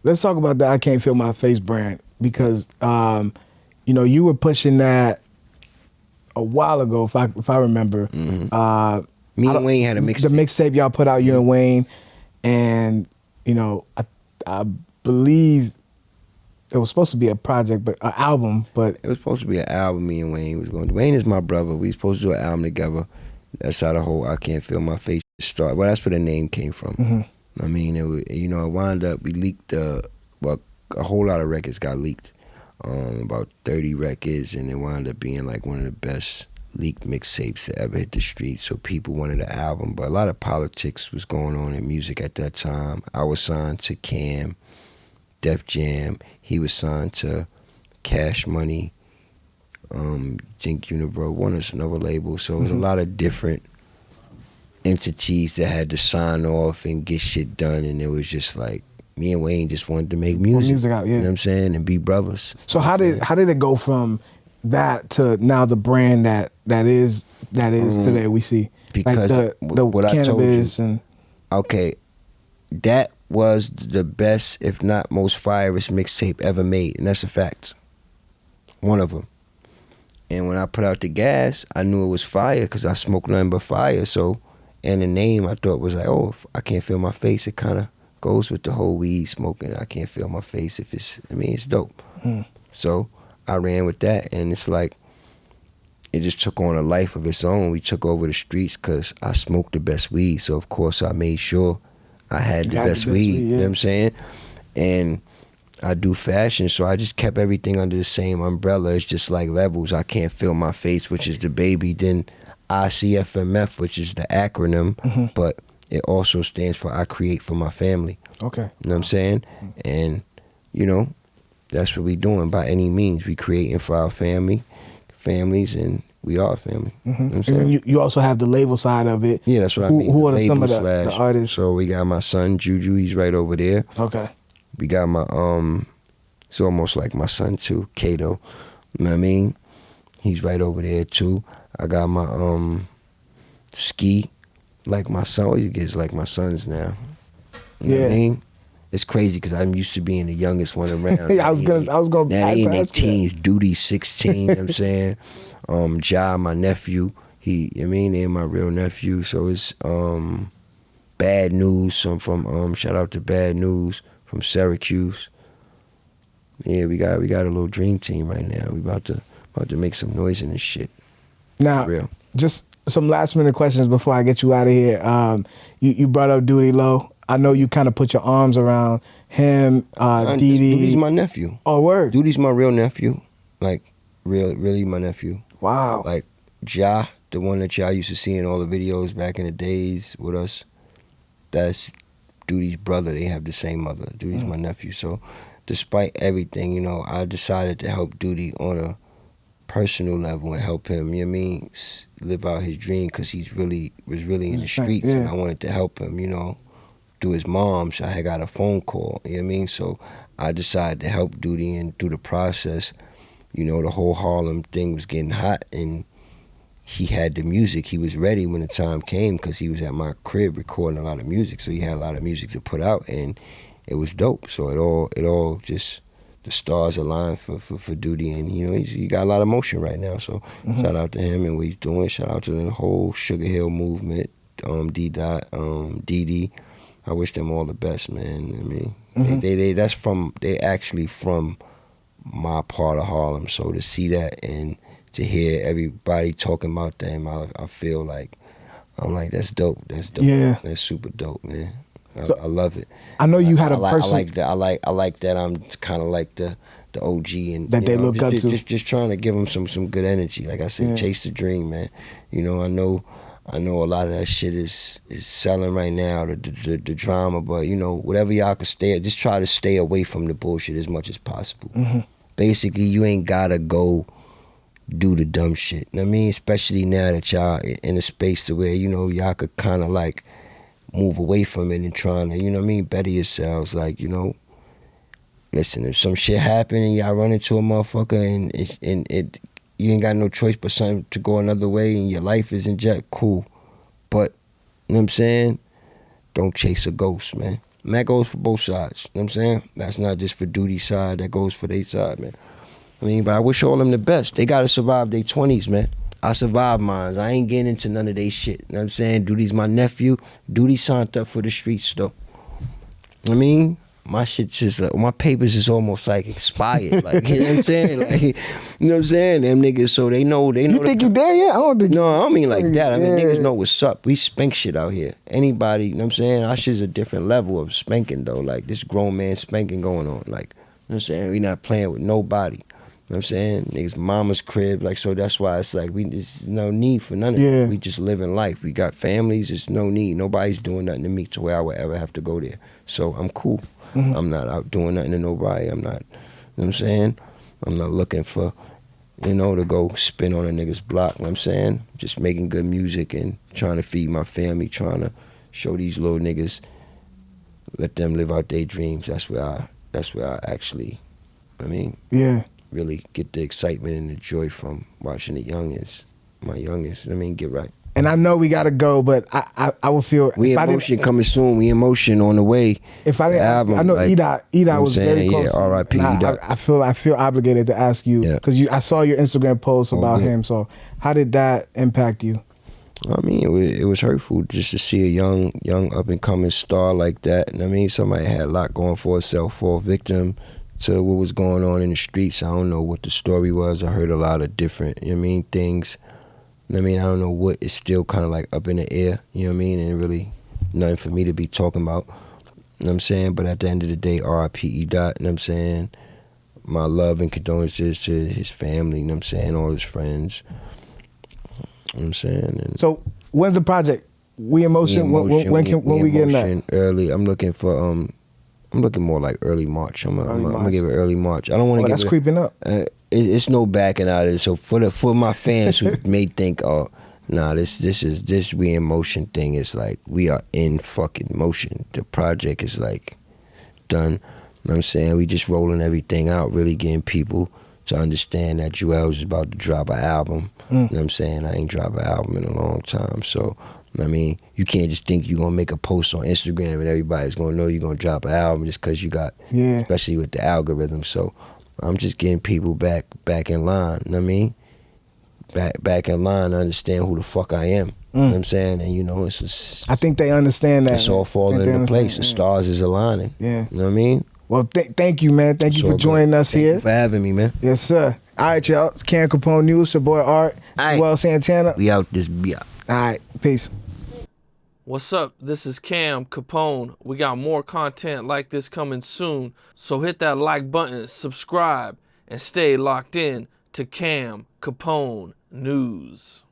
let's talk about that I Can't Feel My Face brand because, you know, you were pushing that a while ago, if I remember. Mm-hmm. Me and Wayne had a mixtape. The mixtape y'all put out, you and Wayne, and, you know, I believe it was supposed to be a project, but an album, but... It was supposed to be an album me and Wayne was going to. Wayne is my brother. We supposed to do an album together. That's how the whole I Can't Feel My Face started. Well, that's where the name came from. Mm-hmm. I mean, it wound up, we leaked, a whole lot of records got leaked. About 30 records, and it wound up being like one of the best leaked mixtapes to ever hit the street. So people wanted the album, but a lot of politics was going on in music at that time. I was signed to Cam, Def Jam. He was signed to Cash Money, Think Universe, one of another label. So it was a lot of different entities that had to sign off and get shit done, and it was just like me and Wayne just wanted to make music. Out, yeah. You know what I'm saying? And be brothers. So how did it go from that to now the brand that is today we see? Because like the what cannabis I told you, okay, that was the best, if not most fireest mixtape ever made, and that's a fact. One of them. And when I put out the gas, I knew it was fire because I smoked nothing but fire. So, and the name I thought was like, oh, if I can't feel my face, it kind of goes with the whole weed smoking. I can't feel my face if it's dope. So I ran with that, and it's like it just took on a life of its own. We took over the streets because I smoked the best weed, so of course I made sure I had the best weed. You know what I'm saying? And I do fashion, so I just kept everything under the same umbrella. It's just like levels. I Can't Feel My Face, which is the baby, then ICFMF, which is the acronym, but it also stands for I Create for My Family. Okay. You know what I'm saying? And, you know, that's what we doing by any means. We creating for our families, and we are a family. You know what I'm saying? And then you also have the label side of it. Yeah, that's what I mean. Who are some of the artists? So we got my son, Juju. He's right over there. Okay. We got my, it's almost like my son too, Kato. You know what I mean? He's right over there too. I got my, Ski. Like my son, always gets like my sons now. You know what I mean? It's crazy because I'm used to being the youngest one around. I was gonna. Now they in their teens. Dudey 16. You know what I'm saying? Ja, my nephew. They're my real nephew. So it's Bad News. So I'm from shout out to Bad News from Syracuse. Yeah, we got a little dream team right now. We about to make some noise in this shit. Now, real. Just some last minute questions before I get you out of here. You brought up Dudey Low. I know you kind of put your arms around him, Dudey. Dudey's my nephew. Oh, word. Dudey's my real nephew. Like, really my nephew. Wow. Like, Ja, the one that y'all used to see in all the videos back in the days with us, that's Dudey's brother. They have the same mother. Dudey's my nephew. So, despite everything, you know, I decided to help Dudey on a personal level and help him, you know what I mean, live out his dream because was really in the streets. And I wanted to help him, you know, through his mom. So I had got a phone call, you know what I mean? So I decided to help Dudey, and through the process, you know, the whole Harlem thing was getting hot, and he had the music. He was ready when the time came because he was at my crib recording a lot of music. So he had a lot of music to put out, and it was dope. So it all just, the stars aligned for Dudey, and you know he got a lot of motion right now. So shout out to him and what he's doing. Shout out to the whole Sugar Hill movement, D-Dot, Dee. I wish them all the best, man. I mean, they actually from my part of Harlem. So to see that and to hear everybody talking about them, I feel like I'm like that's dope. That's dope. Yeah, that's super dope, man. I love it. I know you had a person. I like that. I'm kind of like the OG, and that they look up to. Just trying to give them some good energy. Like I said, chase the dream, man. You know, I know a lot of that shit is selling right now, the drama. But you know, whatever y'all can just try to stay away from the bullshit as much as possible. Basically, you ain't gotta go do the dumb shit. You know what I mean? Especially now that y'all in a space to where, you know, y'all could kind of like move away from it and trying to, you know what I mean, better yourselves. Like, you know, listen, if some shit happen and y'all run into a motherfucker and you ain't got no choice but something to go another way and your life isn't just cool. But, you know what I'm saying? Don't chase a ghost, man. And that goes for both sides. You know what I'm saying? That's not just for Dudey's side. That goes for their side, man. I mean, but I wish all of them the best. They got to survive their 20s, man. I survived mine. I ain't getting into none of they shit. You know what I'm saying? Dudey's my nephew. Dudey signed up for the streets, though. I mean, my shit just, my papers is almost like expired. Like, you know what I'm saying? Like, you know what I'm saying? Them niggas, so they know. You think you there yet? I don't think. No, I don't mean like that. I mean, niggas know what's up. We spank shit out here. Anybody, you know what I'm saying? Our shit's a different level of spanking, though. Like, this grown man spanking going on. Like, you know what I'm saying? We not playing with nobody. You know what I'm saying? Niggas mama's crib, like, so that's why it's like, there's no need for none of it. We just living life. We got families, there's no need. Nobody's doing nothing to me to where I would ever have to go there. So I'm cool. I'm not out doing nothing to nobody. I'm not, you know what I'm saying? I'm not looking for, you know, to go spin on a nigga's block, you know what I'm saying? Just making good music and trying to feed my family, trying to show these little niggas, let them live out their dreams. That's where I actually, I mean, really get the excitement and the joy from watching the youngest, my youngest. I mean, get right. And I know we gotta go, but I would feel we emotion coming soon. We emotion on the way. If I didn't, album, I know like, Edot was very close. Yeah, R.I.P. Edot. I feel obligated to ask you because I saw your Instagram post about him. So how did that impact you? I mean, it was hurtful just to see a young up and coming star like that. And I mean, somebody had a lot going for herself, for a victim to what was going on in the streets. I don't know what the story was. I heard a lot of different, you know what I mean, things. I mean, I don't know what is still kind of like up in the air, you know what I mean, and really nothing for me to be talking about, you know what I'm saying? But at the end of the day, R.I.P. Edot, you know what I'm saying? My love and condolences to his family, you know what I'm saying, all his friends, you know what I'm saying? And so when's the project? We in Motion? When we getting that? Early, I'm looking more like early March. I'm gonna give it early March. I don't want to give it. That's creeping up. It's no backing out of it. So for my fans who may think, oh, nah, this We in Motion thing is like, we are in fucking motion. The project is like done. You know what I'm saying? We just rolling everything out, really getting people to understand that Juelz is about to drop an album. You know what I'm saying? I ain't dropped an album in a long time. So, I mean, you can't just think you're going to make a post on Instagram and everybody's going to know you're going to drop an album just because you got, especially with the algorithm. So I'm just getting people back in line, you know what I mean? Back in line to understand who the fuck I am. You know what I'm saying? And, you know, it's just, I think they understand that. It's all falling into place. The stars is aligning. Yeah. You know what I mean? Well, thank you, man. Thank you for joining us here. Thank you for having me, man. Yes, sir. All right, y'all. It's Cam Capone News. Your boy Art. Juelz Santana. We out this bitch. All right. Peace. What's up? This is Cam Capone. We got more content like this coming soon. So hit that like button, subscribe, and stay locked in to Cam Capone News.